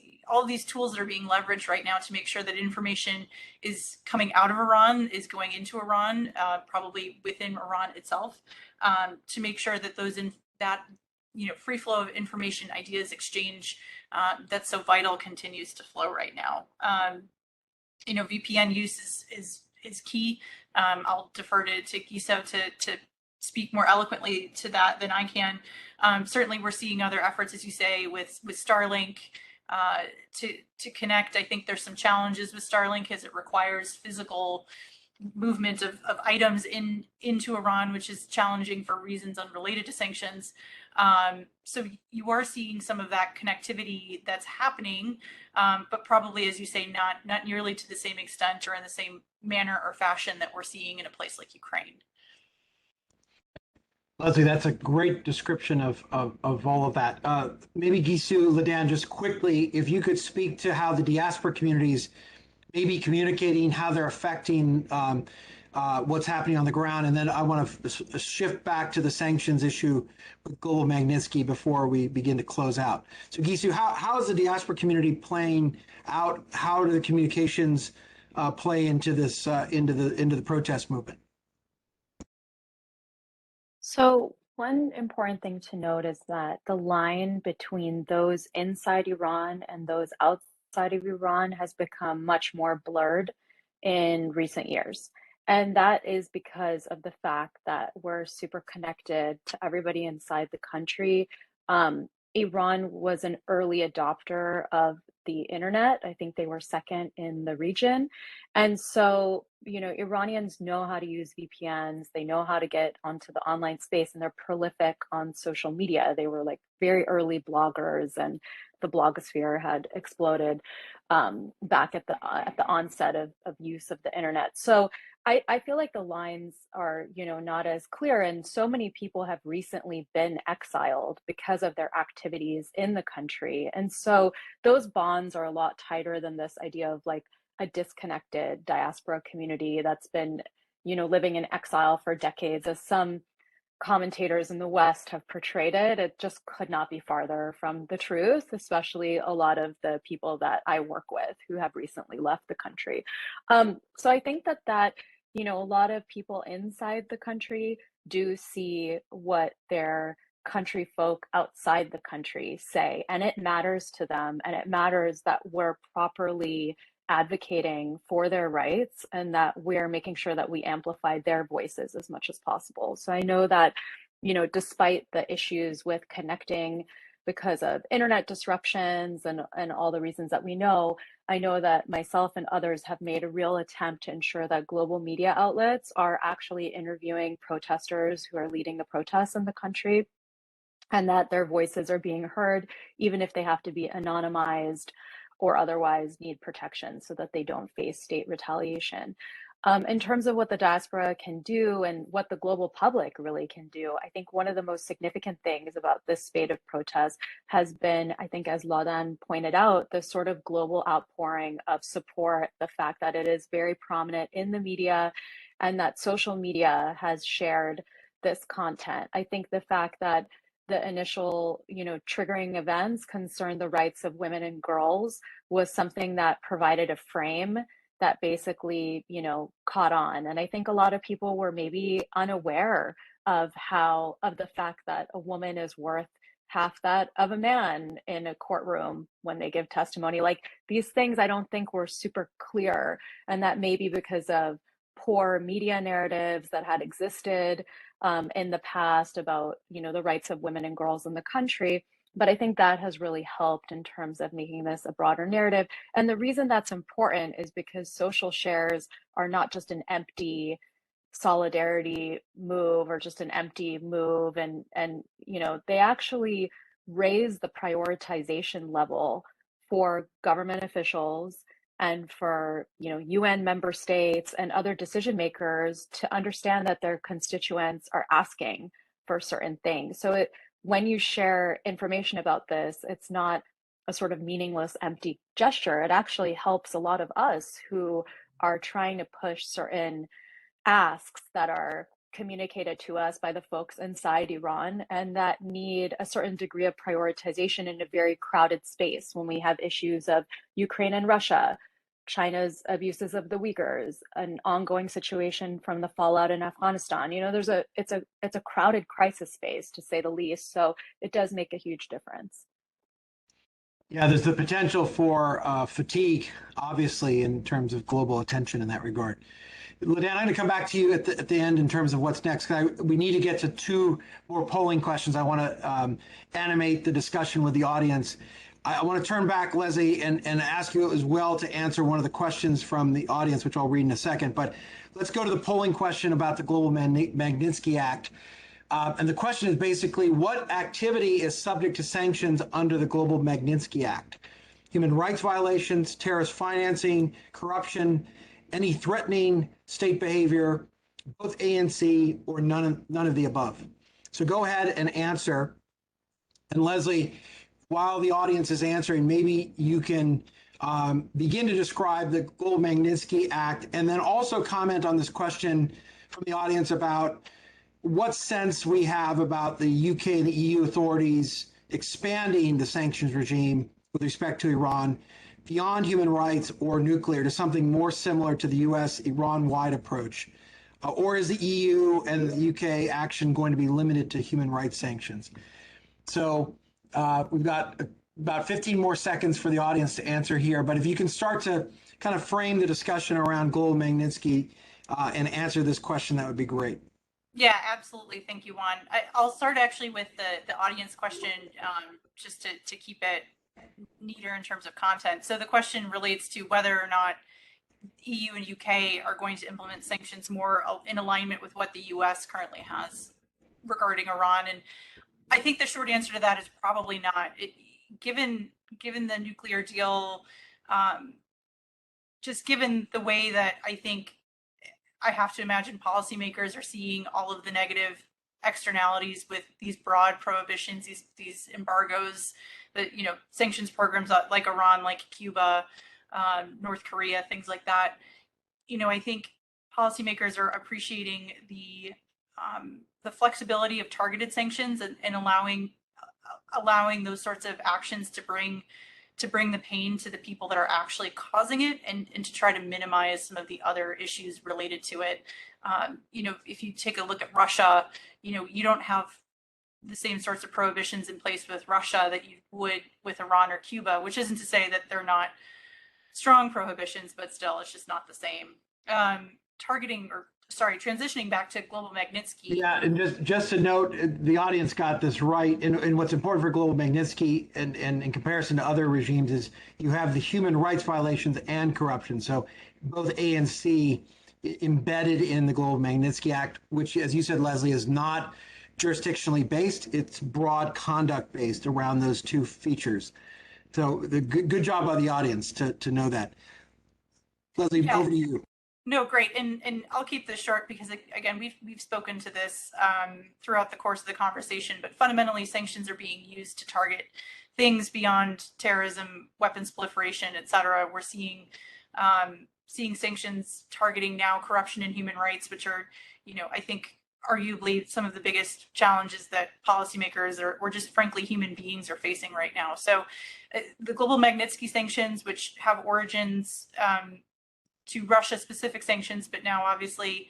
tools that are being leveraged right now to make sure that information is coming out of Iran, is going into Iran, probably within Iran itself, to make sure that that free flow of information, ideas exchange, that's so vital, continues to flow right now. VPN use is key. I'll defer to Giso to speak more eloquently to that than I can. Certainly, we're seeing other efforts, as you say, with Starlink. To connect. I think there's some challenges with Starlink as it requires physical movement of items into Iran, which is challenging for reasons unrelated to sanctions. So you are seeing some of that connectivity that's happening, but probably, as you say, not nearly to the same extent or in the same manner or fashion that we're seeing in a place like Ukraine. Leslie, that's a great description of all of that. Maybe Gisu, Ladan, just quickly, if you could speak to how the diaspora communities may be communicating, how they're affecting what's happening on the ground. And then I want to shift back to the sanctions issue with Global Magnitsky before we begin to close out. So Gisu, how is the diaspora community playing out? How do the communications play into this, into the protest movement? So one important thing to note is that the line between those inside Iran and those outside of Iran has become much more blurred in recent years. And that is because of the fact that we're super connected to everybody inside the country. Iran was an early adopter of the internet. I think they were second in the region. And so, Iranians know how to use VPNs. They know how to get onto the online space, and they're prolific on social media. They were like very early bloggers, and the blogosphere had exploded back at the onset of use of the internet. So I feel like the lines are, not as clear, and so many people have recently been exiled because of their activities in the country. And so those bonds are a lot tighter than this idea of like a disconnected diaspora community that's been, living in exile for decades, as some commentators in the West have portrayed it. It just could not be farther from the truth, especially a lot of the people that I work with who have recently left the country. So I think that a lot of people inside the country do see what their country folk outside the country say, and it matters to them, and it matters that we're properly advocating for their rights and that we're making sure that we amplify their voices as much as possible. So I know that, despite the issues with connecting because of internet disruptions and all the reasons that we know, I know that myself and others have made a real attempt to ensure that global media outlets are actually interviewing protesters who are leading the protests in the country, and that their voices are being heard, even if they have to be anonymized or otherwise need protection so that they don't face state retaliation. In terms of what the diaspora can do and what the global public really can do, I think one of the most significant things about this spate of protests has been, I think, as Ladan pointed out, the sort of global outpouring of support, the fact that it is very prominent in the media and that social media has shared this content. I think the fact that the initial, triggering events concerned the rights of women and girls was something that provided a frame that basically, caught on. And I think a lot of people were maybe unaware of the fact that a woman is worth half that of a man in a courtroom when they give testimony. Like, these things I don't think were super clear. And that may be because of poor media narratives that had existed in the past about, the rights of women and girls in the country. But I think that has really helped in terms of making this a broader narrative. And the reason that's important is because social shares are not just an empty solidarity move or just an empty move, and they actually raise the prioritization level for government officials and for UN member states and other decision makers to understand that their constituents are asking for certain things. So when you share information about this, it's not a sort of meaningless empty gesture. It actually helps a lot of us who are trying to push certain asks that are communicated to us by the folks inside Iran and that need a certain degree of prioritization in a very crowded space when we have issues of Ukraine and Russia, China's abuses of the Uyghurs, an ongoing situation from the fallout in Afghanistan. It's a crowded crisis space, to say the least. So it does make a huge difference. Yeah, there's the potential for fatigue, obviously, in terms of global attention in that regard. Lidan, I'm going to come back to you at the end in terms of what's next. We need to get to two more polling questions. I want to animate the discussion with the audience. I want to turn back, Leslie, and ask you as well to answer one of the questions from the audience, which I'll read in a second. But let's go to the polling question about the Global Magnitsky Act. And the question is basically, what activity is subject to sanctions under the Global Magnitsky Act? Human rights violations, terrorist financing, corruption, any threatening state behavior, both A and C, or none of the above. So go ahead and answer. And Leslie, while the audience is answering, maybe you can begin to describe the Global Magnitsky Act and then also comment on this question from the audience about what sense we have about the UK and the EU authorities expanding the sanctions regime with respect to Iran beyond human rights or nuclear to something more similar to the US Iran-wide approach? Or is the EU and the UK action going to be limited to human rights sanctions? So we've got about 15 more seconds for the audience to answer here, but if you can start to kind of frame the discussion around Global Magnitsky and answer this question, that would be great. Yeah, absolutely. Thank you, Juan. I'll start actually with the audience question, just to keep it neater in terms of content. So the question relates to whether or not EU and UK are going to implement sanctions more in alignment with what the US currently has regarding Iran. And I think the short answer to that is probably not. Given the nuclear deal, just given the way that I think I have to imagine policymakers are seeing all of the negative externalities with these broad prohibitions, these embargoes, the sanctions programs like Iran, like Cuba, North Korea, things like that. I think policymakers are appreciating the flexibility of targeted sanctions and allowing those sorts of actions to bring the pain to the people that are actually causing it and to try to minimize some of the other issues related to it. If you take a look at Russia, you don't have the same sorts of prohibitions in place with Russia that you would with Iran or Cuba, which isn't to say that they're not strong prohibitions, but still it's just not the same. Transitioning back to Global Magnitsky. Yeah, and just to note, the audience got this right. And what's important for Global Magnitsky and in comparison to other regimes is you have the human rights violations and corruption. So both A and C embedded in the Global Magnitsky Act, which, as you said, Leslie, is not jurisdictionally based. It's broad conduct based around those two features. So the good job by the audience to know that. Leslie, yeah. Over to you. No, great. And I'll keep this short because, again, we've spoken to this throughout the course of the conversation, but fundamentally sanctions are being used to target things beyond terrorism, weapons proliferation, et cetera. We're seeing sanctions targeting now corruption and human rights, which are, I think arguably some of the biggest challenges that policymakers or just frankly human beings are facing right now. So the global Magnitsky sanctions, which have origins to Russia-specific sanctions, but now obviously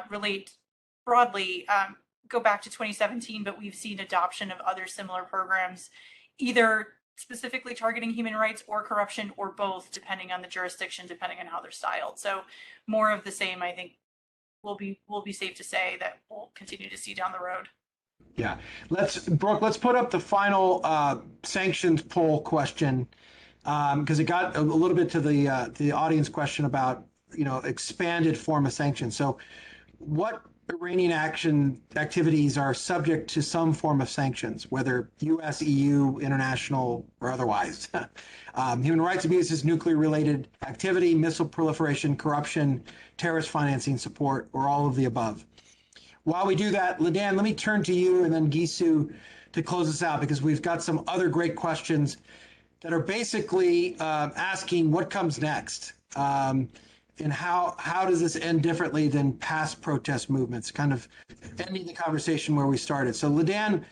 relate broadly, go back to 2017, but we've seen adoption of other similar programs, either specifically targeting human rights or corruption, or both, depending on the jurisdiction, depending on how they're styled. So more of the same, I think, will be safe to say that we'll continue to see down the road. Yeah, Brooke, let's put up the final sanctions poll question, because it got a little bit to the audience question about, expanded form of sanctions. So what Iranian activities are subject to some form of sanctions, whether US, EU, international, or otherwise? Human rights abuses, nuclear-related activity, missile proliferation, corruption, terrorist financing support, or all of the above. While we do that, Lidan, let me turn to you and then Gisu to close us out, because we've got some other great questions that are basically asking what comes next. And how does this end differently than past protest movements, kind of ending the conversation where we started. So Lidan,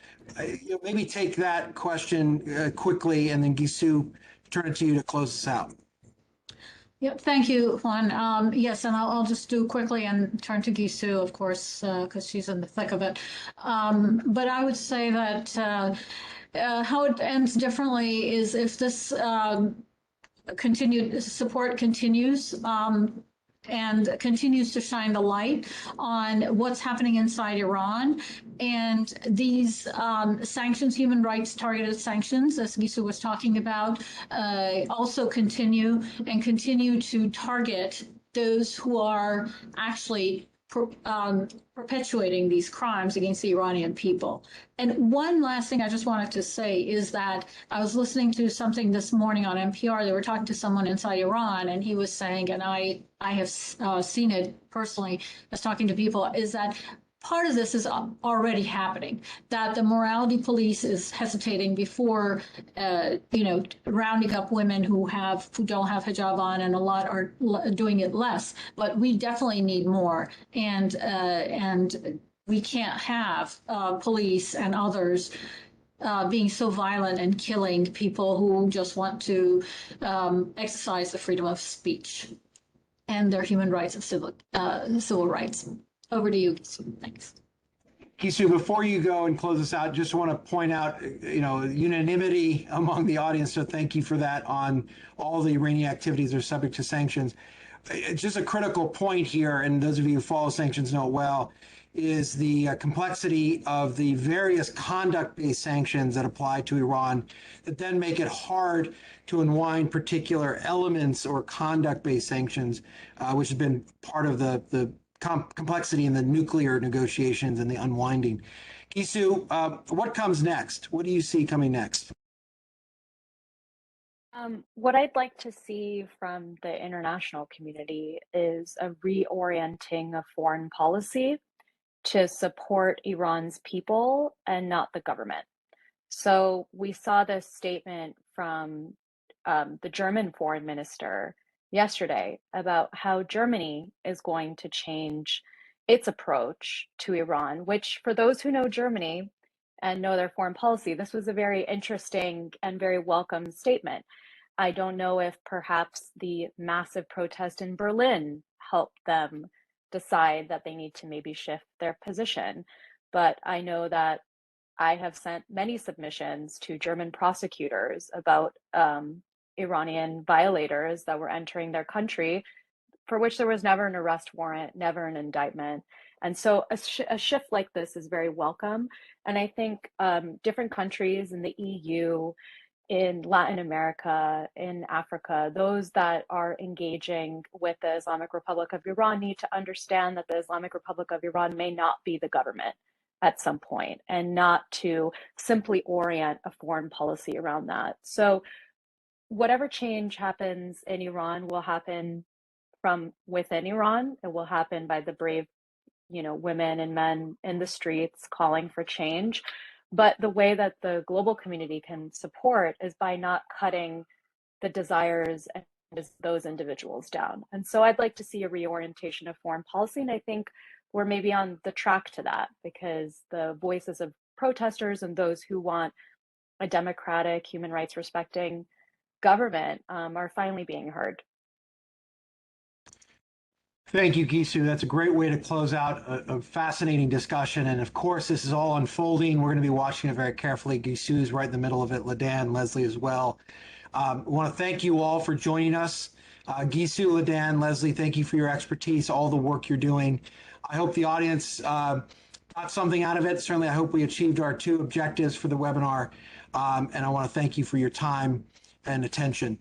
maybe take that question quickly, and then Gisu, turn it to you to close us out. Yep, thank you, Juan. Yes, and I'll just do quickly and turn to Gisu, of course, because she's in the thick of it. But I would say that how it ends differently is if this continued support continues and continues to shine the light on what's happening inside Iran. And these sanctions, human rights targeted sanctions, as Gisu was talking about, also continue to target those who are actually perpetuating these crimes against the Iranian people. And one last thing I just wanted to say is that I was listening to something this morning on NPR. They were talking to someone inside Iran, and he was saying, and I have seen it personally as talking to people, is that part of this is already happening, that the morality police is hesitating before, rounding up women who don't have hijab on, and a lot are doing it less. But we definitely need more, and we can't have police and others being so violent and killing people who just want to exercise the freedom of speech and their human rights of civil rights. Over to you, Gisu. Thanks. Gisu, before you go and close us out, just want to point out, unanimity among the audience. So thank you for that on all the Iranian activities that are subject to sanctions. It's just a critical point here, and those of you who follow sanctions know it well, is the complexity of the various conduct-based sanctions that apply to Iran that then make it hard to unwind particular elements or conduct-based sanctions, which has been part of the complexity in the nuclear negotiations and the unwinding. Gisu, what comes next? What do you see coming next? What I'd like to see from the international community is a reorienting of foreign policy to support Iran's people and not the government. So we saw this statement from the German foreign minister yesterday about how Germany is going to change its approach to Iran, which, for those who know Germany and know their foreign policy, this was a very interesting and very welcome statement. I don't know if perhaps the massive protest in Berlin helped them decide that they need to maybe shift their position, but I know that I have sent many submissions to German prosecutors about Iranian violators that were entering their country, for which there was never an arrest warrant, never an indictment. And so a shift like this is very welcome. And I think different countries in the EU, in Latin America, in Africa, those that are engaging with the Islamic Republic of Iran need to understand that the Islamic Republic of Iran may not be the government at some point, and not to simply orient a foreign policy around that. So whatever change happens in Iran will happen from within Iran. It will happen by the brave, women and men in the streets calling for change. But the way that the global community can support is by not cutting the desires and those individuals down. And so I'd like to see a reorientation of foreign policy. And I think we're maybe on the track to that, because the voices of protesters and those who want a democratic, human rights respecting government are finally being heard. Thank you, Gisu. That's a great way to close out a fascinating discussion. And of course, this is all unfolding. We're going to be watching it very carefully. Gisu is right in the middle of it, Ladan, Leslie as well. I want to thank you all for joining us. Gisu, Ladan, Leslie, thank you for your expertise, all the work you're doing. I hope the audience got something out of it. Certainly, I hope we achieved our 2 objectives for the webinar. And I want to thank you for your time and attention.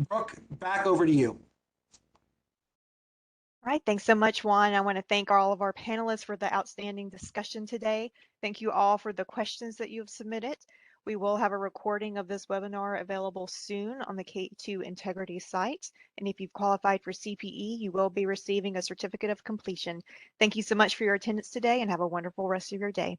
Brooke, back over to you. All right, thanks so much, Juan. I want to thank all of our panelists for the outstanding discussion today. Thank you all for the questions that you have submitted. We will have a recording of this webinar available soon on the K2 Integrity site. And if you've qualified for CPE, you will be receiving a certificate of completion. Thank you so much for your attendance today, and have a wonderful rest of your day.